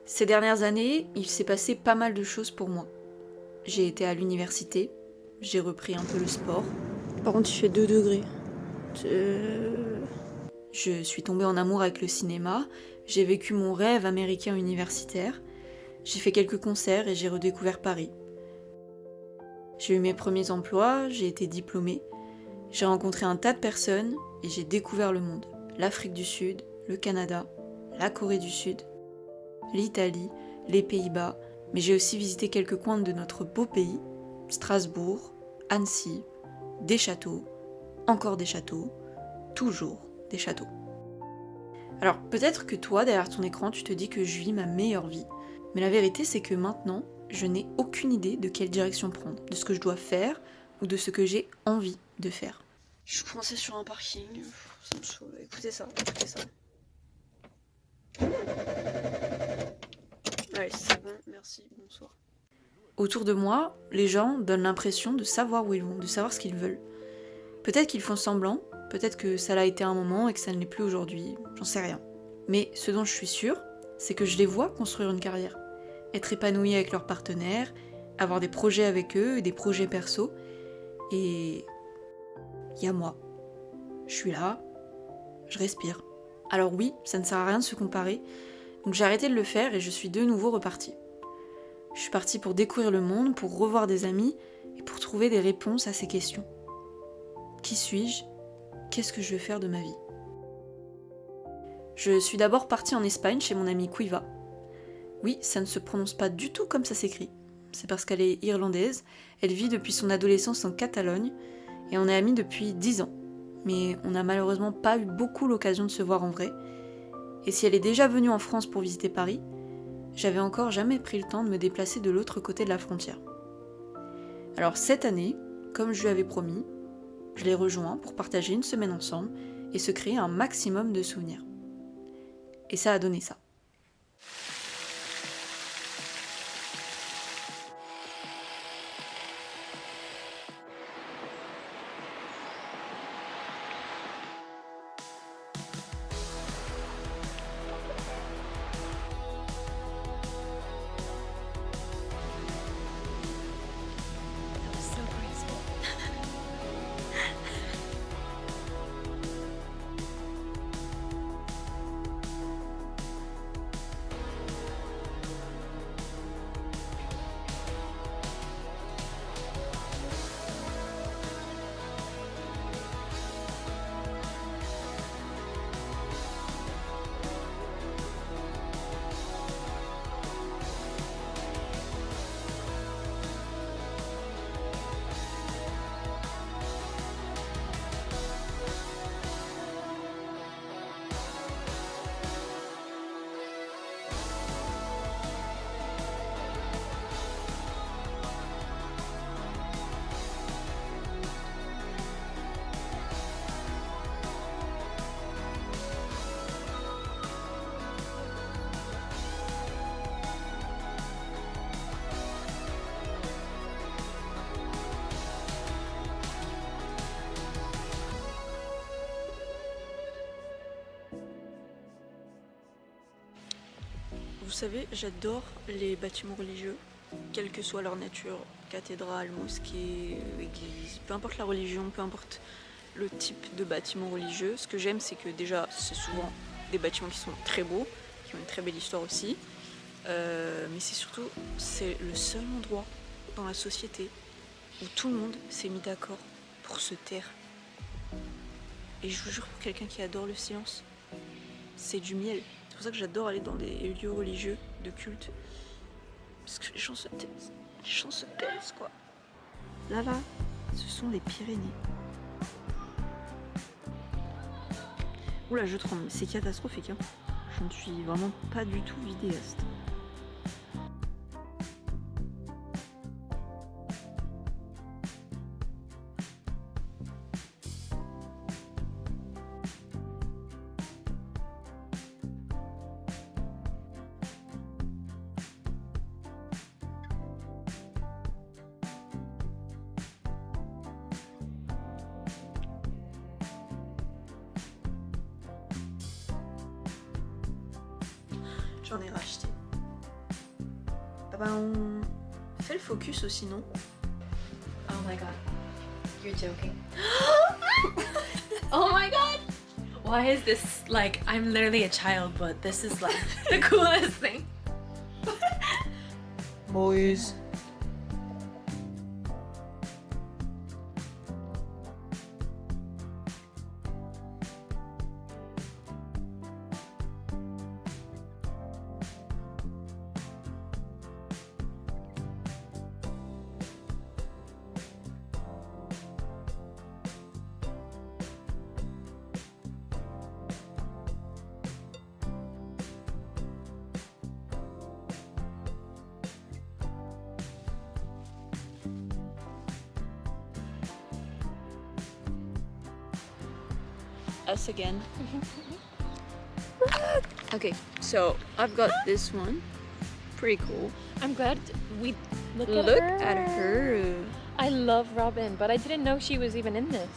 Ces dernières années, il s'est passé pas mal de choses pour moi. J'ai été à l'université, j'ai repris un peu le sport. Par contre, il fait 2 degrés. Je suis tombée en amour avec le cinéma, j'ai vécu mon rêve américain universitaire, j'ai fait quelques concerts et j'ai redécouvert Paris. J'ai eu mes premiers emplois, j'ai été diplômée, j'ai rencontré un tas de personnes et j'ai découvert le monde. L'Afrique du Sud, le Canada, la Corée du Sud, l'Italie, les Pays-Bas, mais j'ai aussi visité quelques coins de notre beau pays, Strasbourg, Annecy, des châteaux, encore des châteaux, toujours des châteaux. Alors peut-être que toi, derrière ton écran, tu te dis que je vis ma meilleure vie, mais la vérité c'est que maintenant, je n'ai aucune idée de quelle direction prendre, de ce que je dois faire ou de ce que j'ai envie de faire. Je suis coincée sur un parking, ça me saoule. Écoutez ça, écoutez ça. Allez, c'est bon, merci, bonsoir. Autour de moi, les gens donnent l'impression de savoir où ils vont, de savoir ce qu'ils veulent. Peut-être qu'ils font semblant, peut-être que ça l'a été un moment et que ça ne l'est plus aujourd'hui, j'en sais rien. Mais ce dont je suis sûre, c'est que je les vois construire une carrière, être épanouis avec leurs partenaires, avoir des projets avec eux, des projets perso, et il y a moi. Je suis là, je respire. Alors oui, ça ne sert à rien de se comparer, donc j'ai arrêté de le faire et je suis de nouveau repartie. Je suis partie pour découvrir le monde, pour revoir des amis et pour trouver des réponses à ces questions. Qui suis-je ? Qu'est-ce que je veux faire de ma vie ? Je suis d'abord partie en Espagne chez mon amie Cuiva. Oui, ça ne se prononce pas du tout comme ça s'écrit. C'est parce qu'elle est irlandaise, elle vit depuis son adolescence en Catalogne et on est amis depuis 10 ans. Mais on n'a malheureusement pas eu beaucoup l'occasion de se voir en vrai. Et si elle est déjà venue en France pour visiter Paris, j'avais encore jamais pris le temps de me déplacer de l'autre côté de la frontière. Alors cette année, comme je lui avais promis, je l'ai rejoint pour partager une semaine ensemble et se créer un maximum de souvenirs. Et ça a donné ça. Vous savez, j'adore les bâtiments religieux, quelle que soit leur nature, cathédrale, mosquée, église, peu importe la religion, peu importe le type de bâtiment religieux. Ce que j'aime, c'est que déjà, c'est souvent des bâtiments qui sont très beaux, qui ont une très belle histoire aussi, mais c'est surtout, c'est le seul endroit dans la société où tout le monde s'est mis d'accord pour se taire. Et je vous jure, pour quelqu'un qui adore le silence, c'est du miel. C'est pour ça que j'adore aller dans des lieux religieux de culte. Parce que les gens se taisent. Les gens se taisent, quoi. Là, ce sont les Pyrénées. Oula, je tremble, c'est catastrophique. Hein. Je ne suis vraiment pas du tout vidéaste. J'en ai racheté. Bah on fait le focus aussi, non? Oh my god. You're joking. Oh my god! Why is this like, I'm literally a child, but this is like the coolest thing. Boys. Us again. Okay, so I've got this one. Pretty cool. I'm glad we look At her. I love Robin, but I didn't know she was even in this.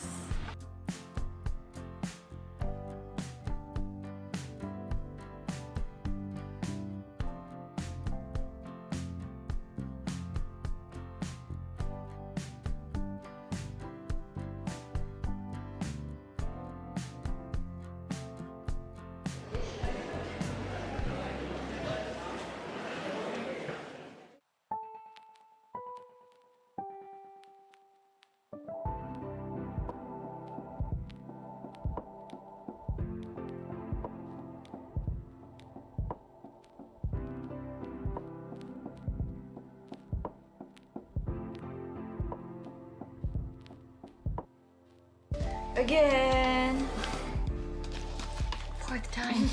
Again. Fourth time.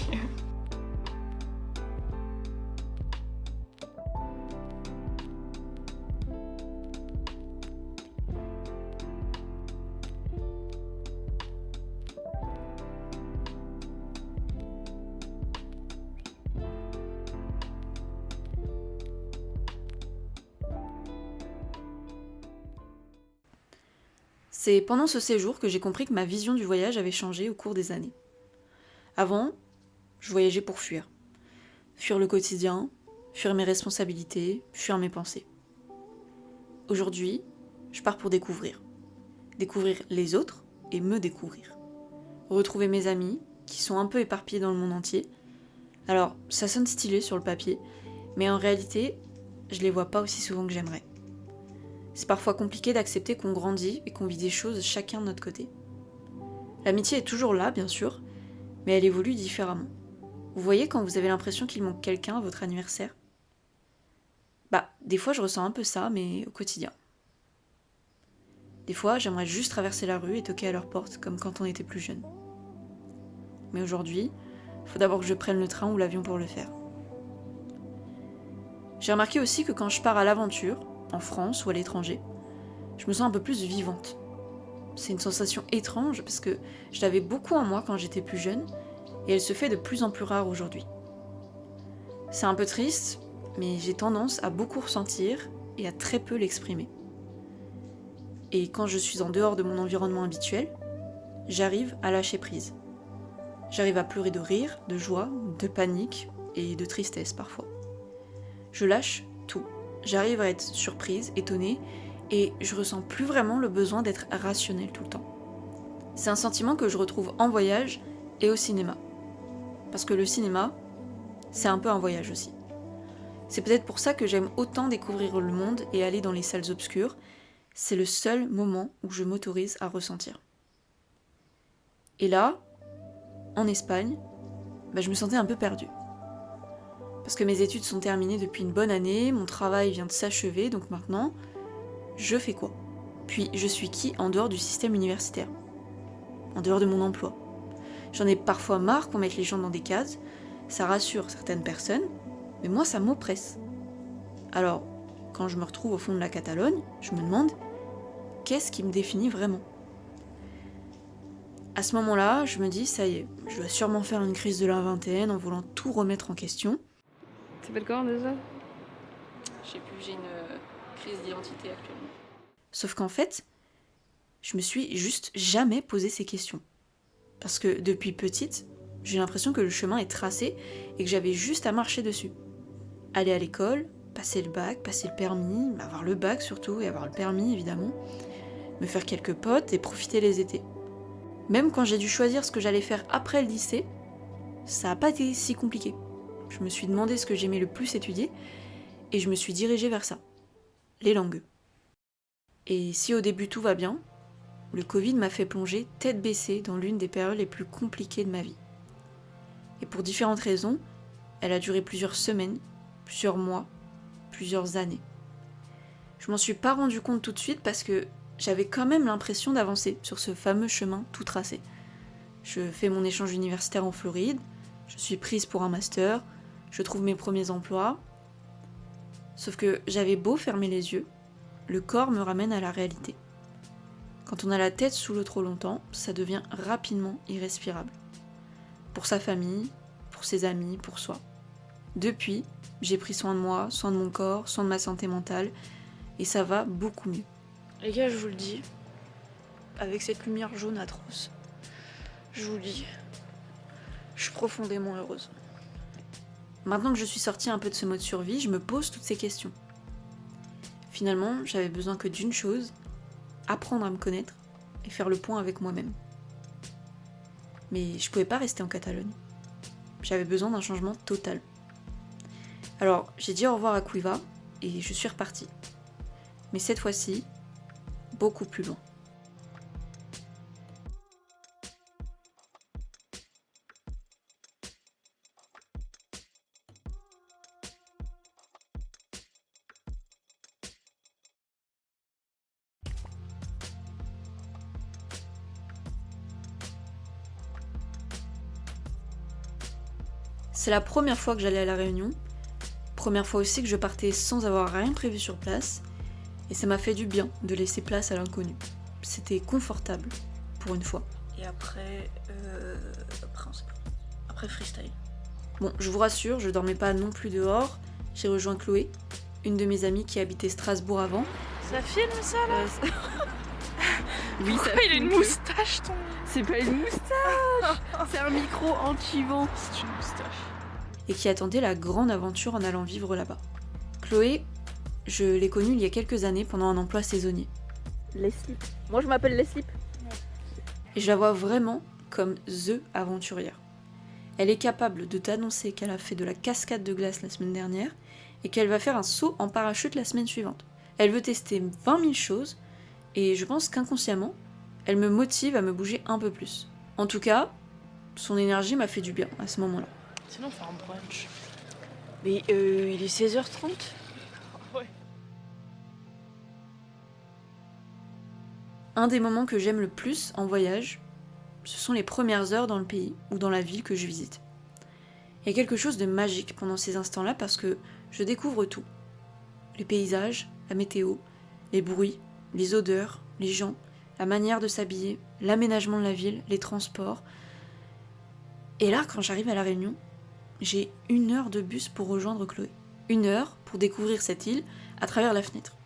C'est pendant ce séjour que j'ai compris que ma vision du voyage avait changé au cours des années. Avant, je voyageais pour fuir. Fuir le quotidien, fuir mes responsabilités, fuir mes pensées. Aujourd'hui, je pars pour découvrir. Découvrir les autres et me découvrir. Retrouver mes amis, qui sont un peu éparpillés dans le monde entier. Alors, ça sonne stylé sur le papier, mais en réalité, je les vois pas aussi souvent que j'aimerais. C'est parfois compliqué d'accepter qu'on grandit et qu'on vit des choses chacun de notre côté. L'amitié est toujours là, bien sûr, mais elle évolue différemment. Vous voyez quand vous avez l'impression qu'il manque quelqu'un à votre anniversaire? Des fois je ressens un peu ça, mais au quotidien. Des fois, j'aimerais juste traverser la rue et toquer à leur porte, comme quand on était plus jeune. Mais aujourd'hui, il faut d'abord que je prenne le train ou l'avion pour le faire. J'ai remarqué aussi que quand je pars à l'aventure, en France ou à l'étranger, je me sens un peu plus vivante. C'est une sensation étrange parce que je l'avais beaucoup en moi quand j'étais plus jeune et elle se fait de plus en plus rare aujourd'hui. C'est un peu triste, mais j'ai tendance à beaucoup ressentir et à très peu l'exprimer. Et quand je suis en dehors de mon environnement habituel, j'arrive à lâcher prise. J'arrive à pleurer de rire, de joie, de panique et de tristesse parfois. Je lâche tout. J'arrive à être surprise, étonnée, et je ressens plus vraiment le besoin d'être rationnelle tout le temps. C'est un sentiment que je retrouve en voyage et au cinéma. Parce que le cinéma, c'est un peu un voyage aussi. C'est peut-être pour ça que j'aime autant découvrir le monde et aller dans les salles obscures. C'est le seul moment où je m'autorise à ressentir. Et là, en Espagne, je me sentais un peu perdue. Parce que mes études sont terminées depuis une bonne année, mon travail vient de s'achever, donc maintenant, je fais quoi? Puis je suis qui en dehors du système universitaire? En dehors de mon emploi? J'en ai parfois marre qu'on mette les gens dans des cases, ça rassure certaines personnes, mais moi ça m'oppresse. Alors, quand je me retrouve au fond de la Catalogne, je me demande, qu'est-ce qui me définit vraiment? À ce moment-là, je me dis, ça y est, je dois sûrement faire une crise de la vingtaine en voulant tout remettre en question. Ça s'appelle comment déjà? Je sais plus, j'ai une crise d'identité actuellement. Sauf qu'en fait, je me suis juste jamais posé ces questions. Parce que depuis petite, j'ai l'impression que le chemin est tracé et que j'avais juste à marcher dessus. Aller à l'école, passer le bac, passer le permis, avoir le bac surtout, et avoir le permis évidemment, me faire quelques potes et profiter les étés. Même quand j'ai dû choisir ce que j'allais faire après le lycée, ça n'a pas été si compliqué. Je me suis demandé ce que j'aimais le plus étudier, et je me suis dirigée vers ça, les langues. Et si au début tout va bien, le Covid m'a fait plonger tête baissée dans l'une des périodes les plus compliquées de ma vie. Et pour différentes raisons, elle a duré plusieurs semaines, plusieurs mois, plusieurs années. Je m'en suis pas rendu compte tout de suite parce que j'avais quand même l'impression d'avancer sur ce fameux chemin tout tracé. Je fais mon échange universitaire en Floride, je suis prise pour un master, je trouve mes premiers emplois. Sauf que j'avais beau fermer les yeux, le corps me ramène à la réalité. Quand on a la tête sous l'eau trop longtemps, ça devient rapidement irrespirable. Pour sa famille, pour ses amis, pour soi. Depuis, j'ai pris soin de moi, soin de mon corps, soin de ma santé mentale, et ça va beaucoup mieux. Les gars, je vous le dis, avec cette lumière jaune atroce, je vous le dis, je suis profondément heureuse. Maintenant que je suis sortie un peu de ce mode survie, je me pose toutes ces questions. Finalement, j'avais besoin que d'une chose, apprendre à me connaître et faire le point avec moi-même. Mais je pouvais pas rester en Catalogne. J'avais besoin d'un changement total. Alors, j'ai dit au revoir à Cuiva et je suis repartie. Mais cette fois-ci, beaucoup plus loin. C'est la première fois que j'allais à La Réunion, première fois aussi que je partais sans avoir rien prévu sur place, et ça m'a fait du bien de laisser place à l'inconnu. C'était confortable, pour une fois. Et après, on sait pas. Après freestyle. Bon, je vous rassure, je dormais pas non plus dehors, j'ai rejoint Chloé, une de mes amies qui habitait Strasbourg avant. Ça filme ça là Oui, ça il a une moustache ton... C'est pas une moustache. C'est un micro anti-vent. C'est une moustache. Et qui attendait la grande aventure en allant vivre là-bas. Chloé, je l'ai connue il y a quelques années pendant un emploi saisonnier. Les slips. Moi je m'appelle les slips. Et je la vois vraiment comme THE aventurière. Elle est capable de t'annoncer qu'elle a fait de la cascade de glace la semaine dernière et qu'elle va faire un saut en parachute la semaine suivante. Elle veut tester 20 000 choses et je pense qu'inconsciemment, elle me motive à me bouger un peu plus. En tout cas, son énergie m'a fait du bien à ce moment-là. Sinon on fait un brunch. Mais il est 16h30. Ouais. Un des moments que j'aime le plus en voyage, ce sont les premières heures dans le pays ou dans la ville que je visite. Il y a quelque chose de magique pendant ces instants-là parce que je découvre tout. Les paysages, la météo, les bruits, les odeurs, les gens, la manière de s'habiller, l'aménagement de la ville, les transports. Et là, quand j'arrive à La Réunion, j'ai 1 heure de bus pour rejoindre Chloé. 1 heure pour découvrir cette île à travers la fenêtre.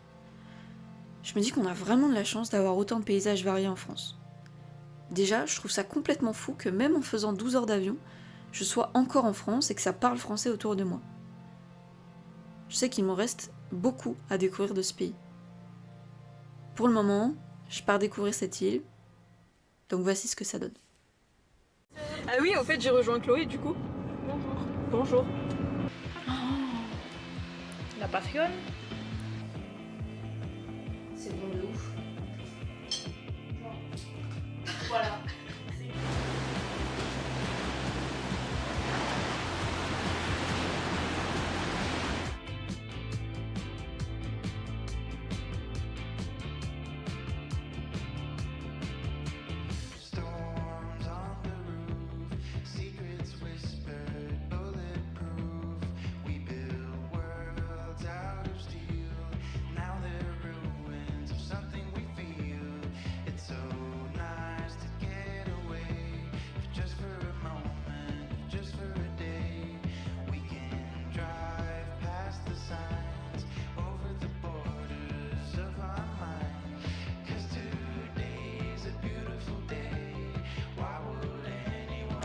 Je me dis qu'on a vraiment de la chance d'avoir autant de paysages variés en France. Déjà, je trouve ça complètement fou que même en faisant 12 heures d'avion, je sois encore en France et que ça parle français autour de moi. Je sais qu'il me reste beaucoup à découvrir de ce pays. Pour le moment, je pars découvrir cette île, donc voici ce que ça donne. Ah oui, en fait j'ai rejoint Chloé du coup. Bonjour. La passion. C'est bon de ouf. Voilà.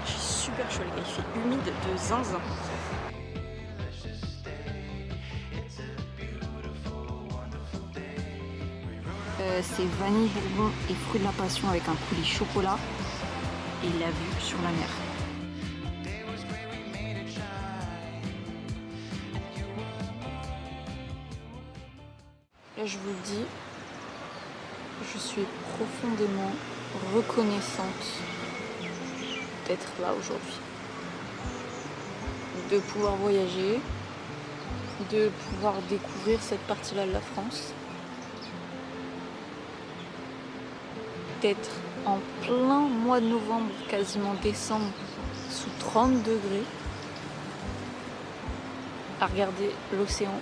Super chaud les gars, il fait humide de zinzin. C'est vanille, bourbon et fruits de la passion avec un coulis chocolat et la vue sur la mer. Là, je vous le dis, je suis profondément reconnaissante d'être là aujourd'hui. De pouvoir voyager, de pouvoir découvrir cette partie-là de la France. D'être en plein mois de novembre, quasiment décembre, sous 30 degrés, à regarder l'océan.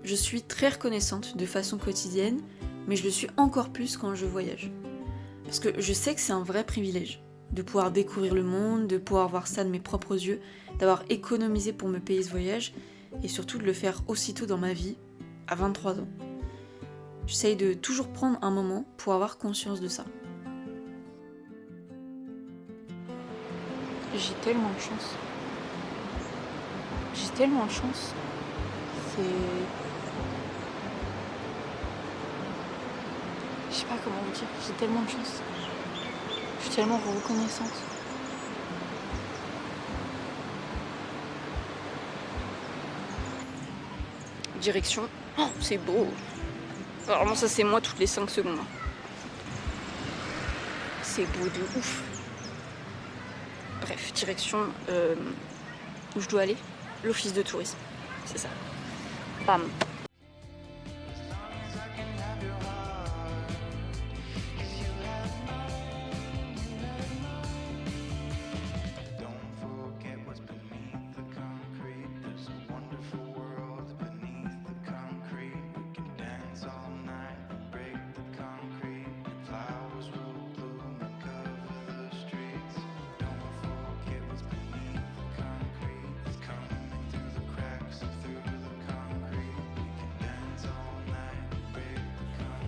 Je suis très reconnaissante de façon quotidienne, mais je le suis encore plus quand je voyage. Parce que je sais que c'est un vrai privilège de pouvoir découvrir le monde, de pouvoir voir ça de mes propres yeux, d'avoir économisé pour me payer ce voyage, et surtout de le faire aussitôt dans ma vie, à 23 ans. J'essaye de toujours prendre un moment pour avoir conscience de ça. J'ai tellement de chance. J'ai tellement de chance. Je sais pas comment vous dire, j'ai tellement de chance. Je suis tellement reconnaissante. Direction. Oh, c'est beau. Vraiment, ça c'est moi toutes les 5 secondes. C'est beau de ouf. Bref, direction où je dois aller. L'office de tourisme. C'est ça. Bam.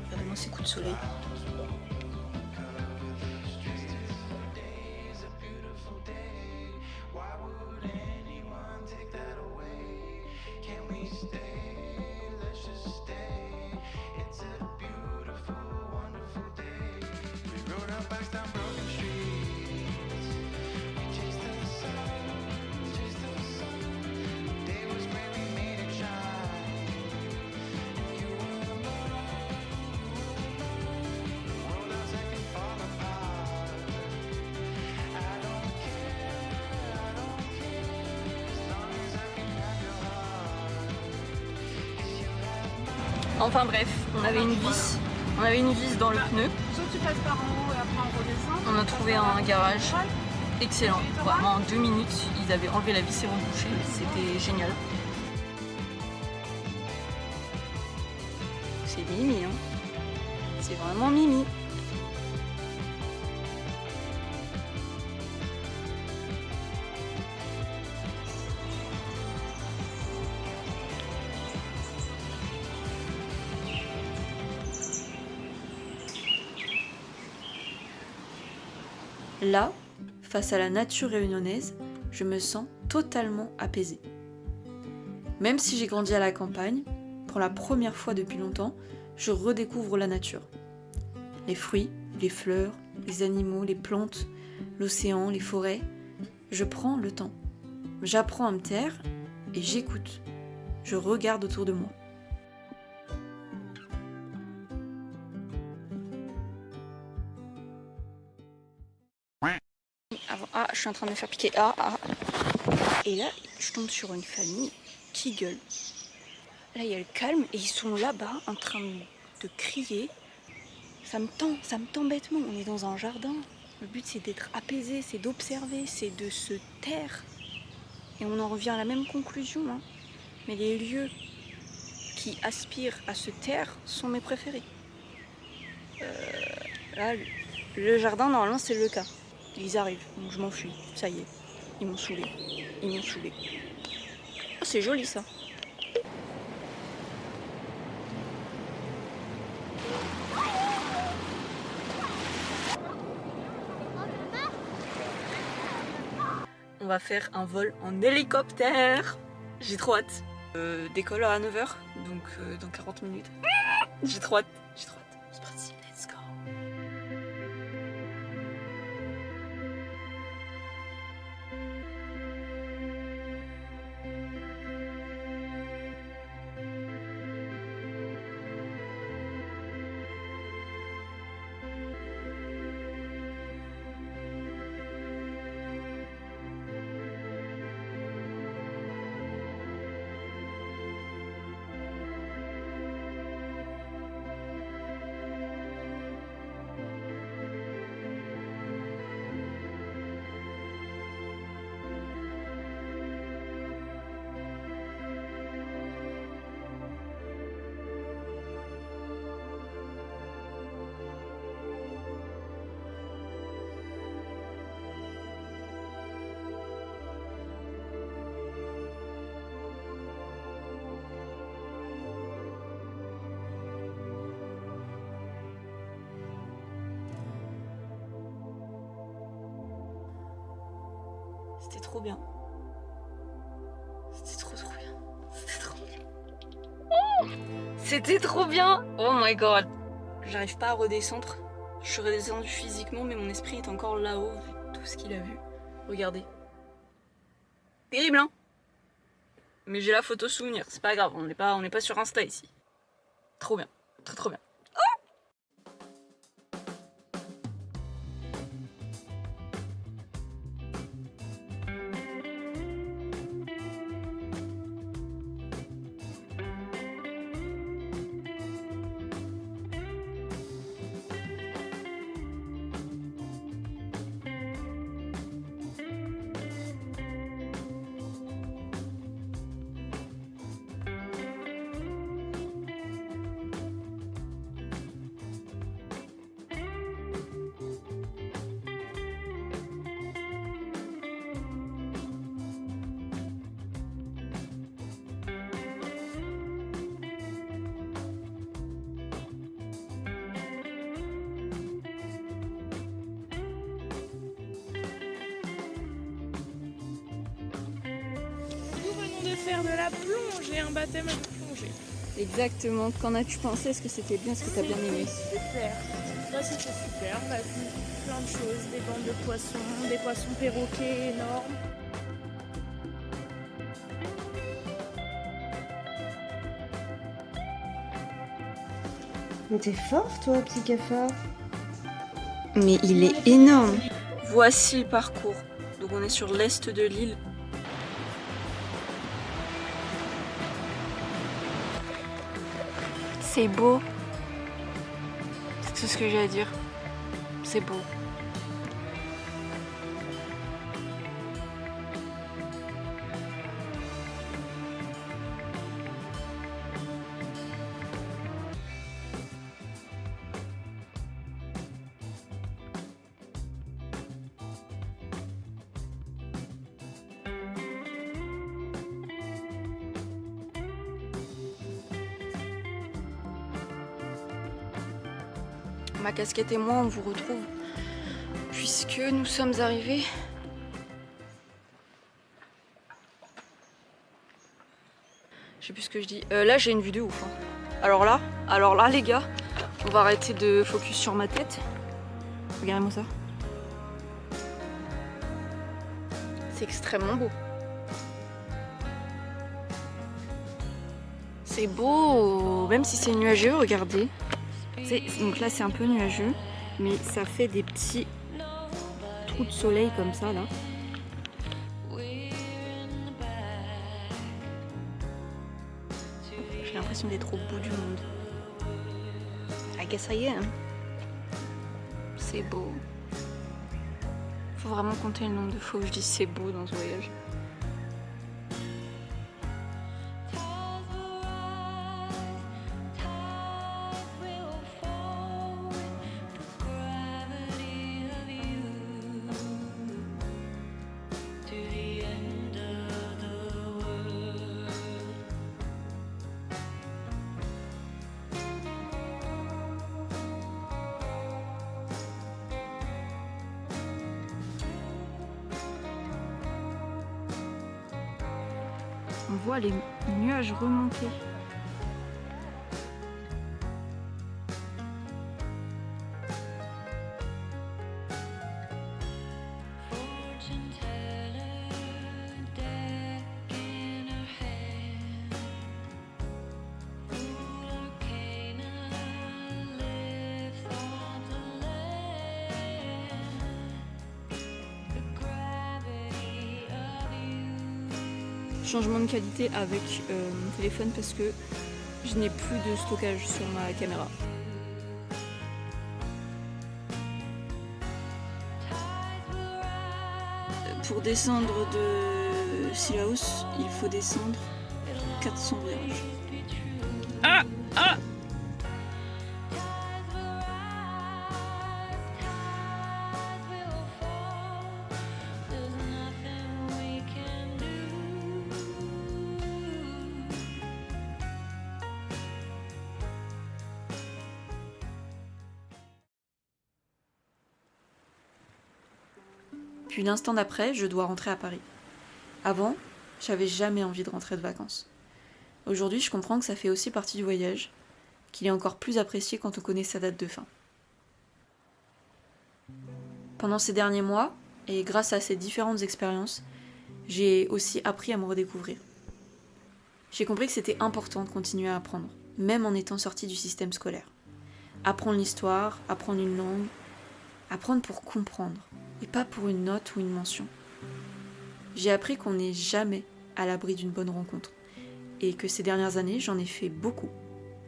Regardez-moi ces coups de soleil. Enfin bref, on avait une vis dans le pneu. Soit tu passes par en haut et après on redescend. On a trouvé un garage excellent. Vraiment en 2 minutes, ils avaient enlevé la vis et rebouché. C'était génial. C'est Mimi, hein. C'est vraiment Mimi. Là, face à la nature réunionnaise, je me sens totalement apaisée. Même si j'ai grandi à la campagne, pour la première fois depuis longtemps, je redécouvre la nature. Les fruits, les fleurs, les animaux, les plantes, l'océan, les forêts. Je prends le temps. J'apprends à me taire et j'écoute. Je regarde autour de moi. Ah, je suis en train de me faire piquer. Et là, je tombe sur une famille qui gueule. Là, il y a le calme et ils sont là-bas en train de crier. Ça me tend bêtement. On est dans un jardin. Le but, c'est d'être apaisé, c'est d'observer, c'est de se taire. Et on en revient à la même conclusion. Hein. Mais les lieux qui aspirent à se taire sont mes préférés. Là, le jardin, normalement, c'est le cas. Ils arrivent, donc je m'enfuis. Ça y est, ils m'ont saoulé. Oh, c'est joli ça. On va faire un vol en hélicoptère. J'ai trop hâte. Décolle à 9h, donc dans 40 minutes. J'ai trop hâte, j'ai trop hâte. C'est parti, let's go. C'était trop bien. C'était trop bien. C'était trop bien. Oh, c'était trop bien. Oh my god. J'arrive pas à redescendre. Je suis redescendue physiquement, mais mon esprit est encore là-haut, vu tout ce qu'il a vu. Regardez. Terrible, hein? Mais j'ai la photo souvenir, c'est pas grave, on n'est pas sur Insta ici. Trop bien, trop bien. Faire de la plongée, un baptême de plongée. Exactement. Qu'en as-tu pensé? Est-ce que c'était bien? Est-ce que t'as bien aimé? Super. Bah, c'était super. On a vu plein de choses, des bandes de poissons, des poissons perroquets énormes. Mais t'es fort, toi, petit cafard. Mais il est énorme. Voici le parcours. Donc on est sur l'est de l'île. C'est beau. C'est tout ce que j'ai à dire. C'est beau. Ma casquette et moi, on vous retrouve puisque nous sommes arrivés je sais plus ce que je dis. Là, j'ai une vue de ouf. Hein. Alors là, les gars, on va arrêter de focus sur ma tête. Regardez-moi ça. C'est extrêmement beau. C'est beau, même si c'est nuageux, regardez. Donc là c'est un peu nuageux, mais ça fait des petits trous de soleil comme ça là. J'ai l'impression d'être au bout du monde. I guess I am. C'est beau. Faut vraiment compter le nombre de fois où je dis c'est beau dans ce voyage. On voit les nuages remonter. Changement de qualité avec mon téléphone parce que je n'ai plus de stockage sur ma caméra. Pour descendre de Sillaos, il faut descendre 400 virages. Puis l'instant d'après, je dois rentrer à Paris. Avant, j'avais jamais envie de rentrer de vacances. Aujourd'hui, je comprends que ça fait aussi partie du voyage, qu'il est encore plus apprécié quand on connaît sa date de fin. Pendant ces derniers mois, et grâce à ces différentes expériences, j'ai aussi appris à me redécouvrir. J'ai compris que c'était important de continuer à apprendre, même en étant sorti du système scolaire. Apprendre l'histoire, apprendre une langue, apprendre pour comprendre, et pas pour une note ou une mention. J'ai appris qu'on n'est jamais à l'abri d'une bonne rencontre, et que ces dernières années, j'en ai fait beaucoup,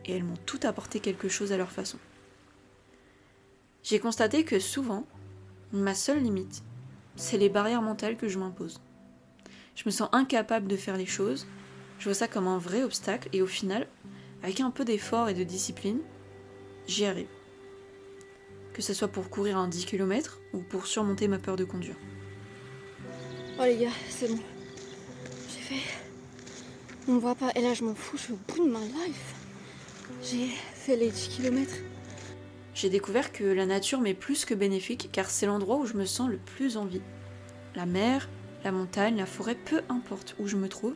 et elles m'ont toutes apporté quelque chose à leur façon. J'ai constaté que souvent, ma seule limite, c'est les barrières mentales que je m'impose. Je me sens incapable de faire les choses, je vois ça comme un vrai obstacle, et au final, avec un peu d'effort et de discipline, j'y arrive. Que ce soit pour courir un 10 km ou pour surmonter ma peur de conduire. Oh les gars, c'est bon. J'ai fait... On me voit pas, et là je m'en fous, je suis au bout de ma life. J'ai fait les 10 km. J'ai découvert que la nature m'est plus que bénéfique car c'est l'endroit où je me sens le plus en vie. La mer, la montagne, la forêt, peu importe où je me trouve,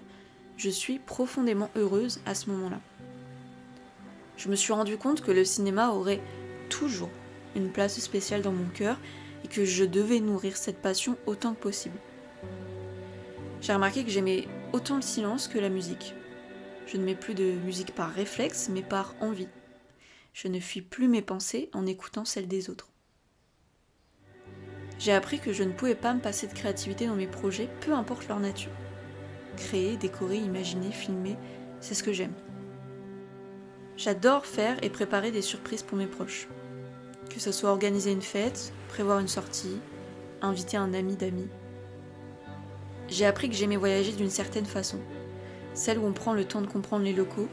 je suis profondément heureuse à ce moment-là. Je me suis rendu compte que le cinéma aurait toujours une place spéciale dans mon cœur et que je devais nourrir cette passion autant que possible. J'ai remarqué que j'aimais autant le silence que la musique. Je ne mets plus de musique par réflexe, mais par envie. Je ne fuis plus mes pensées en écoutant celles des autres. J'ai appris que je ne pouvais pas me passer de créativité dans mes projets, peu importe leur nature. Créer, décorer, imaginer, filmer, c'est ce que j'aime. J'adore faire et préparer des surprises pour mes proches. Que ce soit organiser une fête, prévoir une sortie, inviter un ami d'amis. J'ai appris que j'aimais voyager d'une certaine façon. Celle où on prend le temps de comprendre les locaux,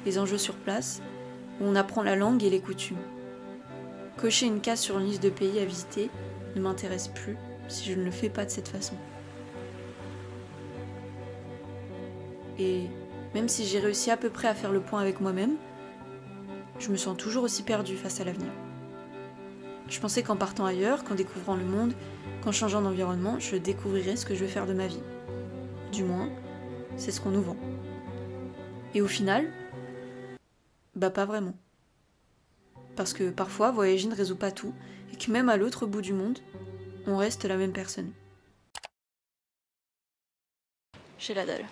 les enjeux sur place, où on apprend la langue et les coutumes. Cocher une case sur une liste de pays à visiter ne m'intéresse plus si je ne le fais pas de cette façon. Et même si j'ai réussi à peu près à faire le point avec moi-même, je me sens toujours aussi perdue face à l'avenir. Je pensais qu'en partant ailleurs, qu'en découvrant le monde, qu'en changeant d'environnement, je découvrirais ce que je veux faire de ma vie. Du moins, c'est ce qu'on nous vend. Et au final, pas vraiment. Parce que parfois, voyager ne résout pas tout, et que même à l'autre bout du monde, on reste la même personne. J'ai la dalle.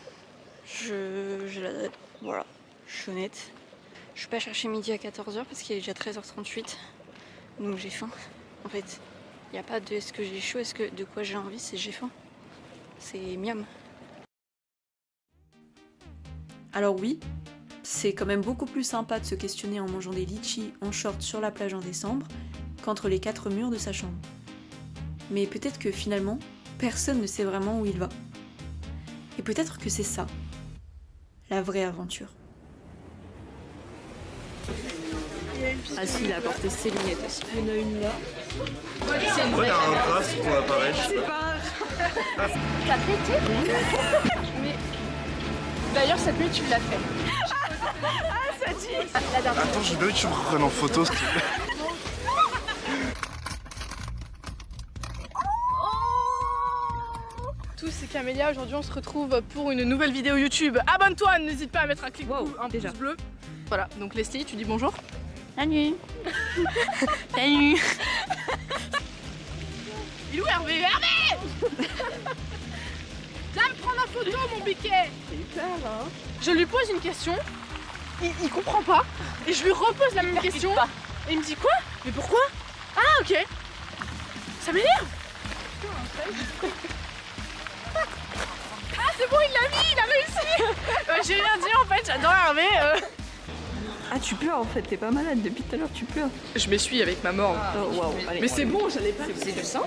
J'ai la dalle. Voilà, je suis honnête. Je suis pas chercher midi à 14h parce qu'il est déjà 13h38. Donc j'ai faim. En fait, il n'y a pas de est-ce que j'ai chaud, est-ce que de quoi j'ai envie, c'est j'ai faim. C'est miam. Alors oui, c'est quand même beaucoup plus sympa de se questionner en mangeant des litchis en short sur la plage en décembre qu'entre les 4 murs de sa chambre. Mais peut-être que finalement, personne ne sait vraiment où il va. Et peut-être que c'est ça, la vraie aventure. Ah si, il a apporté ses lunettes aussi. Il y en a une là. Ouais, il y a un trace sur ton appareil, je sais pas. T'as pété? Mais d'ailleurs cette nuit tu l'as fait. Ah ça dit. La dernière. Attends, j'ai bien que tu me reprennes en photo s'il te plaît. tous, c'est Camélia. Aujourd'hui, on se retrouve pour une nouvelle vidéo YouTube. Abonne-toi, n'hésite pas à mettre un clic un pouce bleu. Voilà, donc Leslie, tu dis bonjour. Salut. Salut. Il est où Hervé? Hervé! Viens me prendre la photo, mon biquet. Je lui pose une question, il comprend pas, et je lui repose la même question, et il me dit quoi? Mais pourquoi? Ah ok. Ça m'énerve. Ah c'est bon, il l'a mis, il a réussi. J'ai rien dit en fait, j'adore Hervé. Ah tu pleures en fait, t'es pas malade depuis tout à l'heure, tu pleures. Je m'essuie avec ma mort. Oh, wow, allez. Mais c'est bon, j'allais pas. C'est du sang?